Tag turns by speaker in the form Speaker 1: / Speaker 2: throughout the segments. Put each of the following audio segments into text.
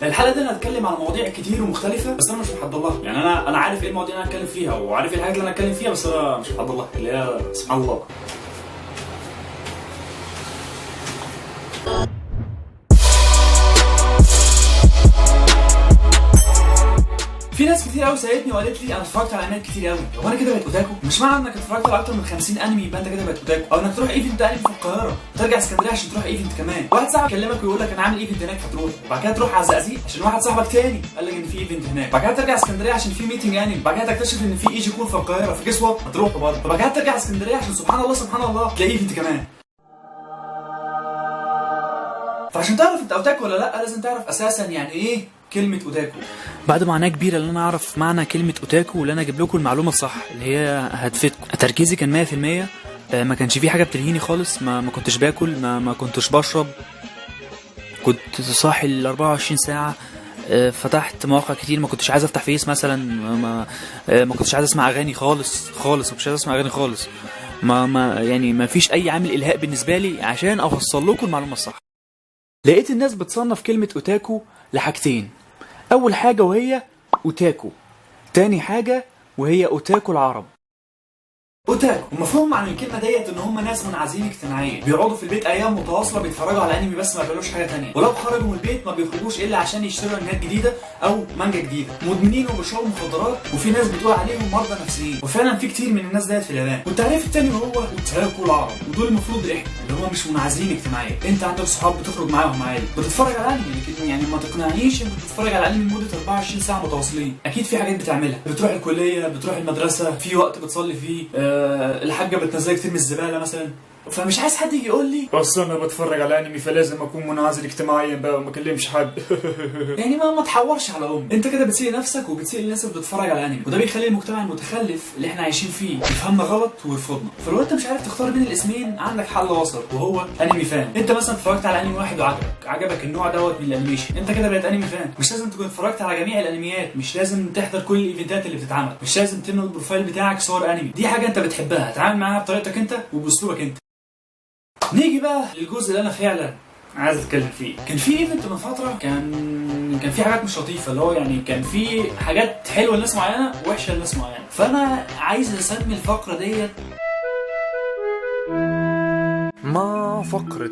Speaker 1: الحلقه دي انا هتكلم عن مواضيع كتير ومختلفه، بس انا مش محضر لها. يعني انا عارف ايه المواضيع اللي انا هتكلم فيها، وعارف ايه الحاجات اللي انا هتكلم فيها، بس انا مش محضر لها، اللي هي سبحان الله. في ناس كتير قوي سالتني وقالت لي انا اتفرجت على انميات كتير قوي، هو انا كده بقيت اوتاكو؟ مش معنى انك اتفرجت على اكتر من 50 انمي يبقى انت كده بقيت اوتاكو، او انك تروح ايفنت انمي في القاهره وترجع اسكندريه عشان تروح ايفنت كمان. واحد صاحبك يكلمك ويقول لك انا عامل ايفنت هناك فتروح، وبعد كده تروح على الزقازيق عشان واحد صاحبك تاني قال لك ان في ايفنت هناك، بعد كده ترجع اسكندريه عشان في ميتنج انمي، بعد كده تكتشف ان في ايجي كون في القاهره، فجس وات هتروح برضه، وبعد كده ترجع اسكندريه عشان سبحان الله سبحان الله تلاقي ايفنت كمان. فعشان تعرف انت اوتاكو ولا لا لازم تعرف اساسا يعني ايه كلمة اوتاكو.
Speaker 2: بعد معناه كبيرة ان انا اعرف معنى كلمة اوتاكو، واللي انا اجيب لكم المعلومة الصح اللي هي هتفيدكم. تركيزي كان 100%، ما كانش في حاجة بتلهيني خالص، ما كنتش باكل، ما كنتش بشرب، كنت صاحي ال 24 ساعة. فتحت مواقع كتير، ما كنتش عايز افتح فيس مثلا، ما كنتش عايز اسمع اغاني خالص، ما كنتش عايز اسمع اغاني خالص. يعني ما فيش اي عامل الهاء بالنسبة لي عشان اوصل لكم المعلومة الصح. لقيت الناس بتصنف كلمة اوتاكو لحاجتين، اول حاجة وهي اوتاكو، تاني حاجة وهي اوتاكو العرب.
Speaker 1: اوتاكو المفهوم عن الكلمه ديت ان هم ناس منعزلين اجتماعيا، بيقعدوا في البيت ايام متواصله بيتفرجوا على انمي بس ما بيعملوش حاجه ثانيه، ولو خرجوا من البيت ما بيخرجوش الا عشان يشتروا انميات جديده او مانجا جديده، مدمنين وبيشربوا مخدرات، وفي ناس بتقول عليهم مرضى نفسيين، وفعلا في كتير من الناس ديت في اليابان. والتعريف الثاني هو اوتاكو العرب، ودول المفروض احنا اللي هم مش منعزلين اجتماعيا. انت عندك صحاب بتخرج معاهم عادي، بتتفرج على انمي، لكن يعني ما تقنعنيش انت بتتفرج على انمي لمده 24 ساعه متواصلين. اكيد في حاجات بتعملها، بتروح الكليه، بتروح المدرسه، في وقت بتصلي فيه، الحاجه بتنزلك ترمي الزباله مثلا. فمش عايز حد يجي يقول لي
Speaker 3: بس انا بتفرج على انمي فلازم اكون منعزل اجتماعيا بقى وما اكلمش حد.
Speaker 1: يعني ما تحورش على انت كده بتسيء نفسك وبتسيء الناس اللي بتتفرج على انمي، وده بيخلي المجتمع المتخلف اللي احنا عايشين فيه يفهمنا غلط ويرفضنا. فلو انت مش عارف تختار بين الاسمين عندك حل وسط، وهو انمي فان. انت مثلا اتفرجت على انمي واحد وعجبك النوع دوت من الانيميشن، انت كده بقيت انمي فان. مش لازم تكون اتفرجت على جميع الانميات، مش لازم تحضر كل الايفنتات اللي بتتعمل، مش لازم تملى البروفايل بتاعك صور انمي. دي حاجه انت بتحبها، اتعامل معاها بطريقتك انت وباسلوبك انت. نيجي بقى للجزء اللي انا فعلا عايز اتكلم فيه. كان في ايفنت من فتره كان في حاجات مش لطيفه، اللي هو يعني كان في حاجات حلوه لناس معينه ووحشه لناس معينه. فانا عايز اسمي الفقره ديت
Speaker 2: ما فقرة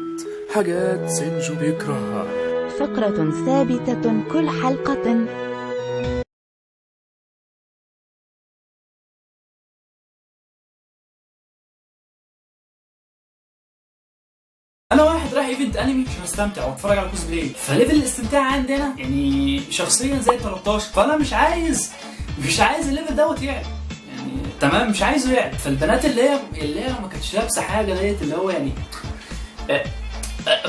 Speaker 2: حاجات سنجو بيكرهها،
Speaker 4: فقرة ثابتة كل حلقة.
Speaker 1: انا واحد رايح ايفنت انمي عشان استمتع واتفرج على كوسبلاي، فليفل الاستمتاع عندنا يعني شخصيا زي 13، فانا مش عايز الليفل دوت يعني تمام، مش عايزه يعني. فالبنات اللي هي ما كانتش لابسه حاجه ديت، اللي هو يعني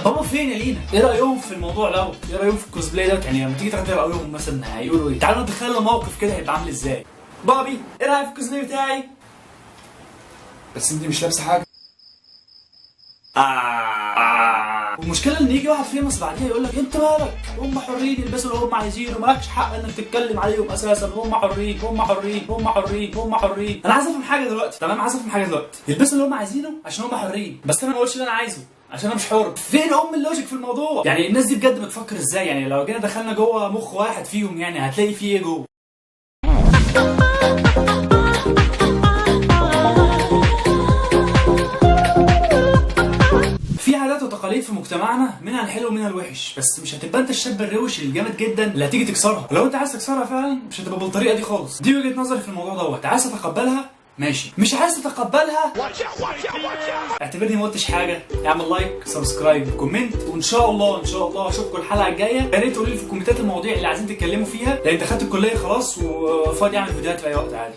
Speaker 1: بابا فين يا لينا؟ ايه رايهم في الموضوع دوت؟ ايه رايهم في الكوسبلاي دوت؟ يعني لما تيجي تاخد رايهم مثلا هيقولوا ايه؟ تعالوا نتخيل الموقف كده هيبقى عامل ازاي. بابي ايه رايك في الكوسبلاي بتاعي؟
Speaker 3: بس انت مش لابسه حاجه.
Speaker 1: والمشكله ان يجي واحد فيمس بعديها يقول لك انت مالك؟ هم حرين يلبسوا اللي هم عايزينه، مالكش حق انك تتكلم عليهم اساسا، هم حرين هم حرين هم حرين هم حرين. انا عايز افهم حاجه دلوقتي، تمام؟ عايز افهم حاجه دلوقتي. يلبسوا اللي هم عايزينه عشان هم حرين، بس انا ما اقولش اللي انا عايزه عشان انا مش حر. فين اللوجيك في الموضوع؟ يعني الناس دي بجد بتفكر ازاي؟ يعني لو جينا دخلنا جوه مخ واحد فيهم يعني هتلاقي فيه ايه جوه. في عادات وتقاليد في مجتمعنا منها الحلو ومنها الوحش، بس مش هتبقى انت الشاب الروش الجامد جدا اللي هتيجي تكسرها. لو انت عايز تكسرها فعلا مش هتبقى بالطريقه دي خالص. دي وجهه نظري في الموضوع دوت. عايز تتقبلها ماشي، مش عايز تتقبلها اعتبرني ما قلتش حاجه. اعمل لايك، سبسكرايب، كومنت، وان شاء الله اشوفكم الحلقه الجايه. يا ريت تقولوا لي في الكومنتات المواضيع اللي عايزين تتكلموا فيها، لان دخلت الكليه خلاص وفاضي اعمل فيديوهات في اي وقت عادي.